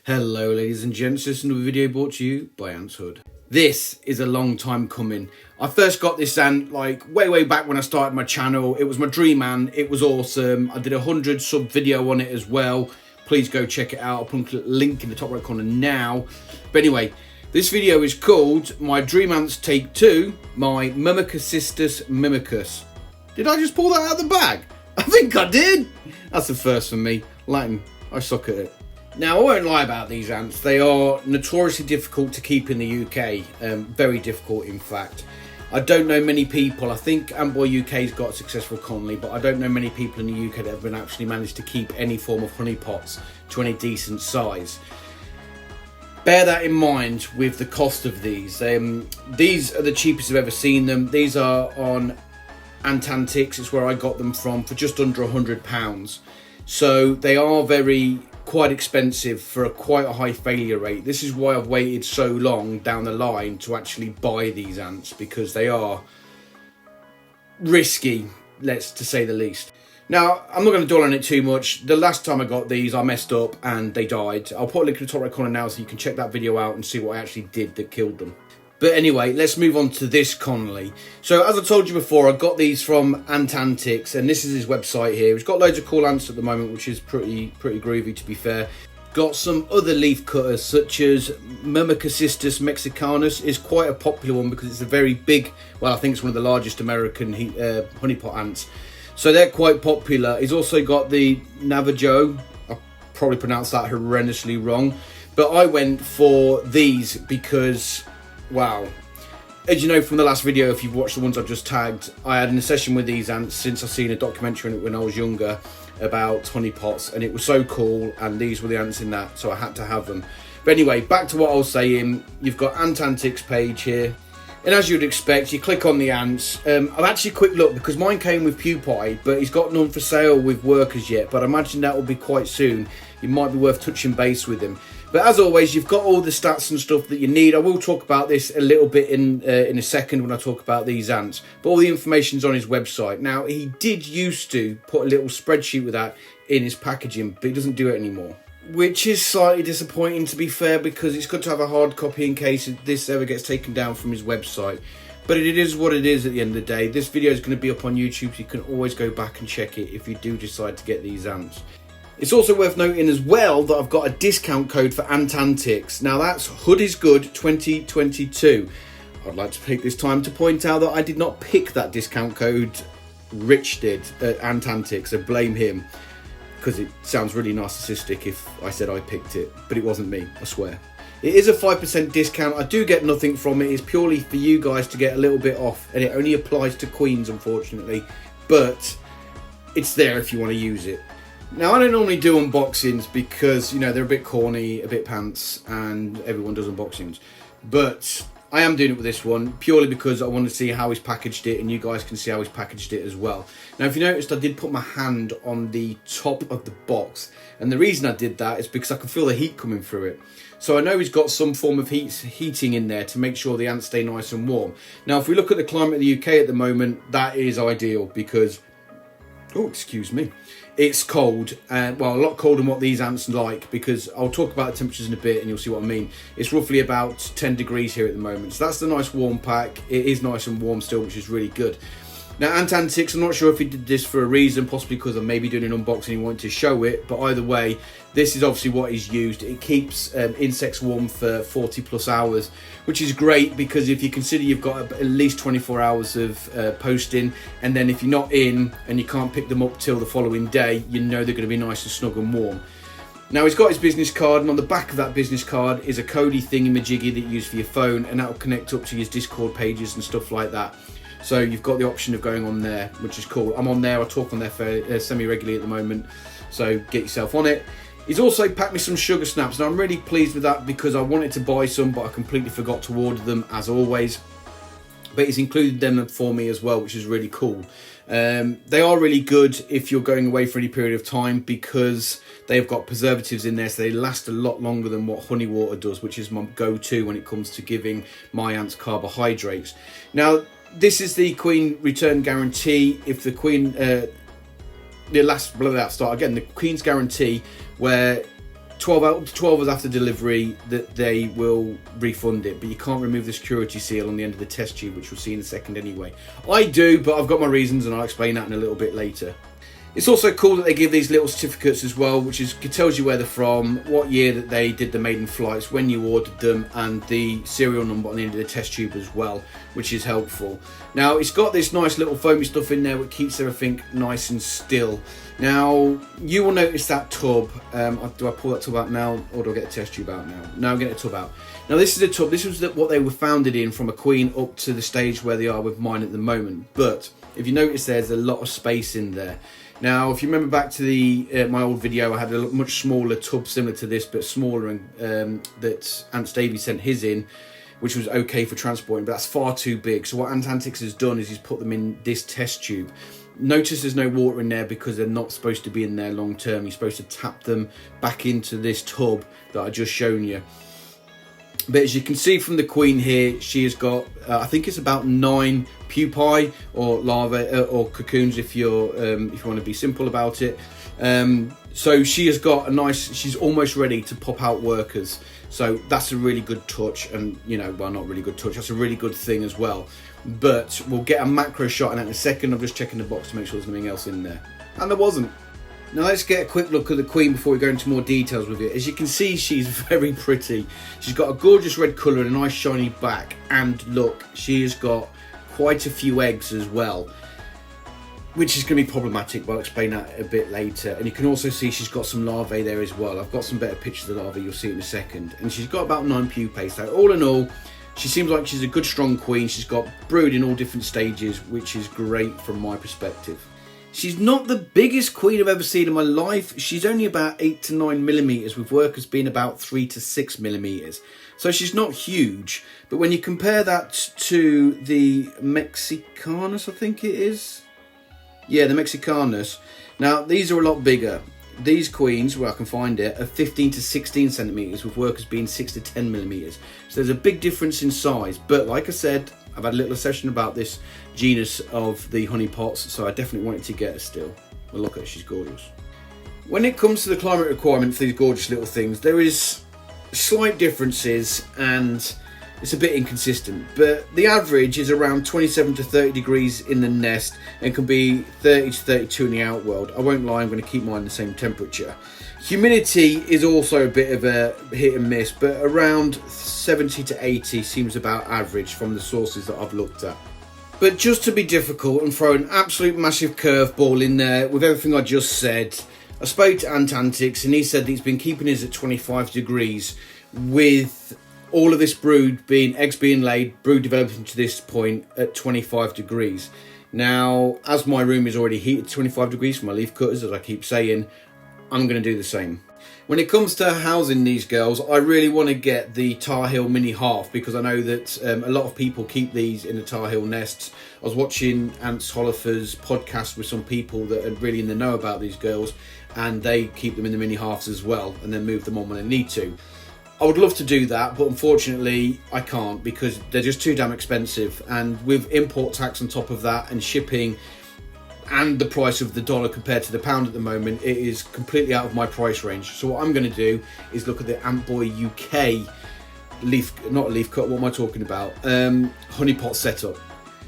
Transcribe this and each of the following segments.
Hello ladies and gents, this is another video brought to you by Ant's Hood. This is a long time coming. I first got this ant like way back when I started my channel. It was my dream ant, it was awesome. I did a 100 sub video on it as well. Please go check it out, I'll put a link in the top right corner now. But anyway, this video is called My Dream Ants Take 2, my Myrmecocystus Mimicus. Did I just pull that out of the bag? I think I did. That's the first for me. Latin, I suck at it. Now, I won't lie about these ants. They are notoriously difficult to keep in the UK. Very difficult, in fact. I don't know many people. I think Antboy UK's got a successful colony, but I don't know many people in the UK that have been actually managed to keep any form of honeypots to any decent size. Bear that in mind with the cost of these. These are the cheapest I've ever seen them. These are on Ant Antics. It's where I got them from for just under £100. So they are quite expensive for quite a high failure rate. This is why I've waited so long down the line to actually buy these ants, because they are risky, to say the least. Now, I'm not going to dwell on it too much. The last time I got these, I messed up and they died. I'll put a link in the top right corner now so you can check that video out and see what I actually did that killed them. But anyway, let's move on to this colony. So as I told you before, I got these from Ant Antics, and this is his website here. He's got loads of cool ants at the moment, which is pretty groovy, to be fair. Got some other leaf cutters, such as Myrmecocystus Mimicus is quite a popular one because it's a very big, well, I think it's one of the largest American honeypot ants. So they're quite popular. He's also got the Navajo. I probably pronounced that horrendously wrong. But I went for these because, wow. As you know from the last video, if you've watched the ones I've just tagged, I had an obsession with these ants since I've seen a documentary on it when I was younger about honeypots, and it was so cool, and these were the ants in that, so I had to have them. But anyway, back to what I was saying. You've got Ant Antics page here, and as you'd expect, you click on the ants. I've actually quick look because mine came with pupae, but he's got none for sale with workers yet, but I imagine that will be quite soon. It might be worth touching base with him. But as always, you've got all the stats and stuff that you need. I will talk about this a little bit in a second when I talk about these ants. But all the information's on his website. Now, he did used to put a little spreadsheet with that in his packaging, but he doesn't do it anymore. Which is slightly disappointing, to be fair, because it's good to have a hard copy in case this ever gets taken down from his website. But it is what it is at the end of the day. This video is going to be up on YouTube, so you can always go back and check it if you do decide to get these ants. It's also worth noting as well that I've got a discount code for Ant Antics. Now that's Hood is Good 2022. I'd like to take this time to point out that I did not pick that discount code. Rich did at Ant Antics, so blame him, because it sounds really narcissistic if I said I picked it, but it wasn't me, I swear. It is a 5% discount. I do get nothing from it. It's purely for you guys to get a little bit off, and it only applies to queens, unfortunately, but it's there if you want to use it. Now, I don't normally do unboxings because, you know, they're a bit corny, a bit pants, and everyone does unboxings. But I am doing it with this one purely because I want to see how he's packaged it, and you guys can see how he's packaged it as well. Now, if you noticed, I did put my hand on the top of the box, and the reason I did that is because I can feel the heat coming through it. So I know he's got some form of heating in there to make sure the ants stay nice and warm. Now, if we look at the climate of the UK at the moment, that is ideal because, oh, excuse me, it's cold, and well, a lot colder than what these ants like, because I'll talk about the temperatures in a bit and you'll see what I mean. It's roughly about 10 degrees here at the moment, so that's the nice warm pack. It is nice and warm still, which is really good. Now, Ant Antics, I'm not sure if he did this for a reason, possibly because I'm maybe doing an unboxing and he wanted to show it, but either way, this is obviously what he's used. It keeps insects warm for 40 plus hours, which is great because if you consider you've got at least 24 hours of posting, and then if you're not in and you can't pick them up till the following day, you know they're going to be nice and snug and warm. Now, he's got his business card, and on the back of that business card is a codey thingy-majiggy that you use for your phone, and that will connect up to his Discord pages and stuff like that. So you've got the option of going on there, which is cool. I'm on there. I talk on there semi-regularly at the moment, so get yourself on it. He's also packed me some sugar snaps, and I'm really pleased with that because I wanted to buy some, but I completely forgot to order them, as always. But he's included them for me as well, which is really cool. They are really good if you're going away for any period of time because they've got preservatives in there, so they last a lot longer than what honey water does, which is my go-to when it comes to giving my ants carbohydrates. Now, this is the queen return guarantee. If the queen, the queen's guarantee, where 12 hours after delivery that they will refund it, but you can't remove the security seal on the end of the test tube, which we'll see in a second anyway. I do, but I've got my reasons and I'll explain that in a little bit later. It's also cool that they give these little certificates as well, which tells you where they're from, what year that they did the maiden flights, when you ordered them, and the serial number on the end of the test tube as well, which is helpful. Now, it's got this nice little foamy stuff in there which keeps everything nice and still. Now, you will notice that tub. Do I pull that tub out now, or do I get the test tube out now? No, I'm getting the tub out. Now, this is a tub. This was what they were founded in, from a queen up to the stage where they are with mine at the moment. But if you notice, there's a lot of space in there. Now, if you remember back to my old video, I had a much smaller tub similar to this, but smaller, and that Ant Davey sent his in, which was okay for transporting, but that's far too big. So what Ant Antics has done is he's put them in this test tube. Notice there's no water in there because they're not supposed to be in there long term. You're supposed to tap them back into this tub that I just shown you. But as you can see from the queen here, she has got, I think it's about 9 pupae or larvae or cocoons if you want to be simple about it. So she has got a nice, she's almost ready to pop out workers. So that's a really good touch, and well, not really good touch, that's a really good thing as well. But we'll get a macro shot in that in a second. I'm just checking the box to make sure there's nothing else in there. And there wasn't. Now let's get a quick look at the queen before we go into more details with it. As you can see, she's very pretty. She's got a gorgeous red colour and a nice shiny back. And look, she has got quite a few eggs as well, which is going to be problematic, but I'll explain that a bit later. And you can also see she's got some larvae there as well. I've got some better pictures of the larvae, you'll see in a second. And she's got about 9 pupae. So all in all, she seems like she's a good strong queen. She's got brood in all different stages, which is great from my perspective. She's not the biggest queen I've ever seen in my life. She's only about 8 to 9 millimeters, with workers being about 3 to 6 millimeters. So she's not huge, but when you compare that to the Mexicanus, I think it is. Yeah, the Mexicanus. Now, these are a lot bigger. These queens, where I can find it, are 15 to 16 centimeters, with workers being 6 to 10 millimeters. So there's a big difference in size. But like I said, I've had a little session about this genus of the honeypots, so I definitely wanted to get her still. Well, look at her, she's gorgeous. When it comes to the climate requirement for these gorgeous little things, there is slight differences and it's a bit inconsistent, but the average is around 27 to 30 degrees in the nest and can be 30 to 32 in the outworld. I won't lie, I'm going to keep mine the same temperature. Humidity is also a bit of a hit and miss, but around 70 to 80 seems about average from the sources that I've looked at. But just to be difficult and throw an absolute massive curveball in there with everything I just said, I spoke to Ant Antics and he said that he's been keeping his at 25 degrees with all of this brood eggs being laid, brood developing to this point at 25 degrees. Now, as my room is already heated to 25 degrees for my leaf cutters, as I keep saying, I'm going to do the same. When it comes to housing these girls, I really want to get the Tar Heel mini half because I know that a lot of people keep these in the Tar Heel nests. I was watching Hollenfer's podcast with some people that are really in the know about these girls, and they keep them in the mini halves as well and then move them on when they need to. I would love to do that, but unfortunately I can't because they're just too damn expensive, and with import tax on top of that and shipping and the price of the dollar compared to the pound at the moment, it is completely out of my price range. So what I'm going to do is look at the Ant Boy UK not leaf cut, what am I talking about? Honeypot setup.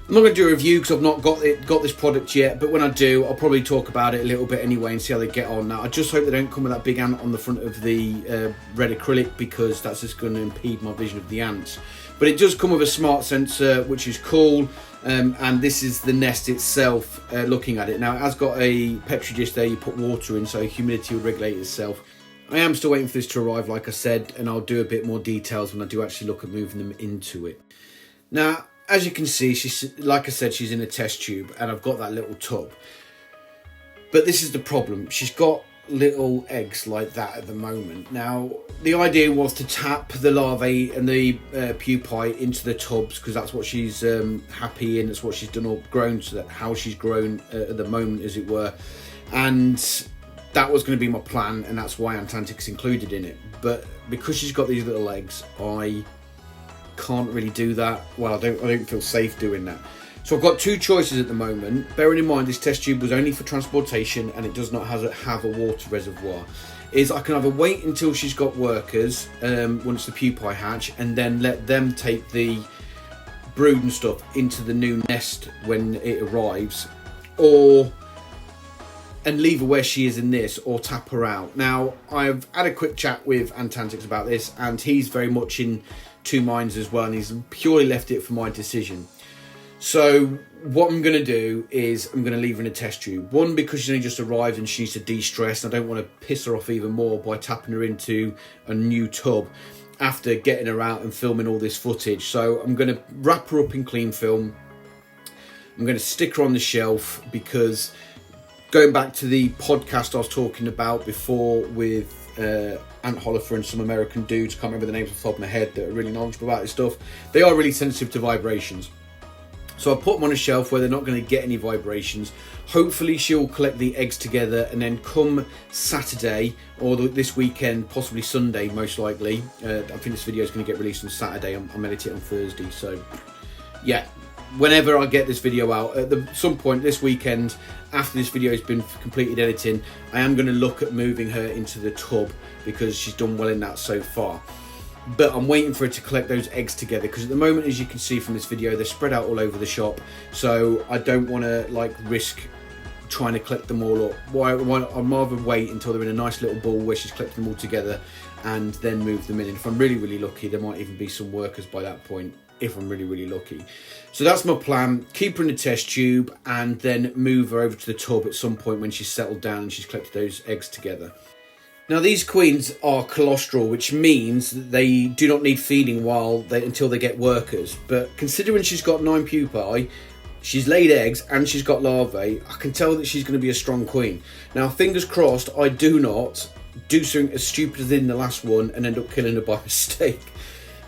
I'm not going to do a review because I've not got this product yet, but when I do, I'll probably talk about it a little bit anyway and see how they get on. Now, I just hope they don't come with that big ant on the front of the red acrylic because that's just going to impede my vision of the ants. But it does come with a smart sensor, which is cool, and this is the nest itself looking at it. Now, it has got a Petri dish there you put water in, so humidity will regulate itself. I am still waiting for this to arrive, like I said, and I'll do a bit more details when I do actually look at moving them into it. Now, as you can see, she's, like I said, she's in a test tube and I've got that little tub. But this is the problem. She's got little eggs like that at the moment. Now, the idea was to tap the larvae and the pupae into the tubs because that's what she's happy in. That's what she's done or grown, so that how she's grown at the moment, as it were. And that was going to be my plan, and that's why Ant Antics included in it. But because she's got these little eggs, I can't really do that. Well, I don't feel safe doing that. So I've got two choices at the moment. Bearing in mind this test tube was only for transportation and it does not have a water reservoir. is I can either wait until she's got workers once the pupae hatch, and then let them take the brood and stuff into the new nest when it arrives, and leave her where she is in this, or tap her out. Now, I've had a quick chat with Ant Antics about this, and he's very much in two minds as well, and he's purely left it for my decision. So what I'm going to do is I'm going to leave her in a test tube. One, because she's only just arrived and she needs to de-stress, and I don't want to piss her off even more by tapping her into a new tub after getting her out and filming all this footage. So I'm going to wrap her up in clean film. I'm going to stick her on the shelf, because going back to the podcast I was talking about before with Ant Hollenfer and some American dudes, can't remember the names off the top of my head, that are really knowledgeable about this stuff. They are really sensitive to vibrations. So I put them on a shelf where they're not going to get any vibrations. Hopefully she'll collect the eggs together, and then come Saturday, or this weekend, possibly Sunday most likely. I think this video is going to get released on Saturday. I'm editing it on Thursday. So yeah, whenever I get this video out, at some point this weekend, after this video has been completed editing, I am going to look at moving her into the tub, because she's done well in that so far. But I'm waiting for her to collect those eggs together, because at the moment, as you can see from this video, they're spread out all over the shop. So I don't want to risk trying to collect them all up. I'd rather wait until they're in a nice little ball where she's collected them all together, and then move them in. And if I'm really, really lucky, there might even be some workers by that point, if I'm really, really lucky. So that's my plan. Keep her in the test tube, and then move her over to the tub at some point when she's settled down and she's collected those eggs together. Now, these queens are colostral, which means that they do not need feeding until they get workers. But considering she's got 9 pupae, she's laid eggs, and she's got larvae, I can tell that she's going to be a strong queen. Now, fingers crossed, I do not do something as stupid as in the last one and end up killing her by mistake.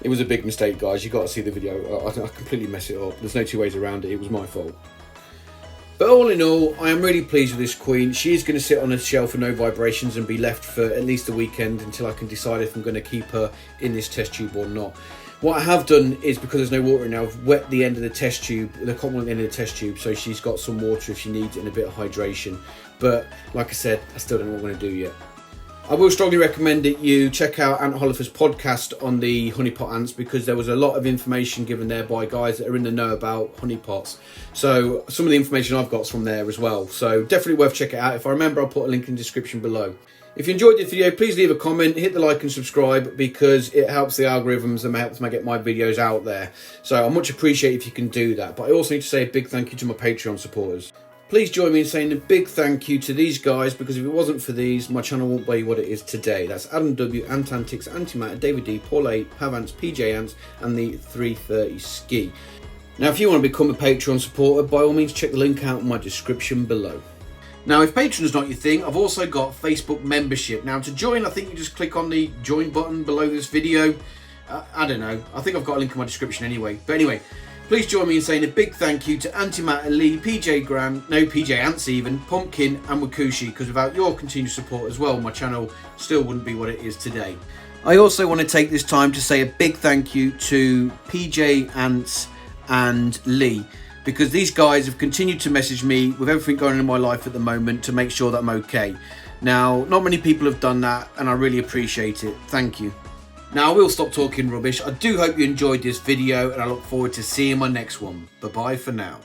It was a big mistake, guys. You got to see the video. I completely mess it up. There's no two ways around it. It was my fault. But all in all, I am really pleased with this queen. She is going to sit on a shelf for no vibrations and be left for at least a weekend, until I can decide if I'm going to keep her in this test tube or not. What I have done is, because there's no water in now, I've wet the end of the test tube, the cotton at the end of the test tube, so she's got some water if she needs it and a bit of hydration. But like I said, I still don't know what I'm going to do yet. I will strongly recommend that you check out Ant Hollenfer's podcast on the honeypot ants, because there was a lot of information given there by guys that are in the know about honeypots. So some of the information I've got is from there as well. So definitely worth checking it out. If I remember, I'll put a link in the description below. If you enjoyed this video, please leave a comment, hit the like and subscribe, because it helps the algorithms and helps me get my videos out there. So I much appreciate if you can do that. But I also need to say a big thank you to my Patreon supporters. Please join me in saying a big thank you to these guys, because if it wasn't for these, my channel won't be what it is today. That's Adam W, Ant Antics, Anty Matters, David D, Paul A, Pjants, Pjants, and the 330 Ski. Now, if you want to become a Patreon supporter, by all means check the link out in my description below. Now, if Patreon's not your thing, I've also got Facebook membership. Now, to join, I think you just click on the join button below this video. I don't know. I think I've got a link in my description anyway. But anyway, please join me in saying a big thank you to Anty Matters, Lee, PJGrant, Pjants even, Pumpkin and Wakooshi, because without your continued support as well, my channel still wouldn't be what it is today. I also want to take this time to say a big thank you to Pjants and Lee, because these guys have continued to message me with everything going on in my life at the moment to make sure that I'm okay. Now, not many people have done that, and I really appreciate it. Thank you. Now, I will stop talking rubbish. I do hope you enjoyed this video, and I look forward to seeing my next one. Bye-bye for now.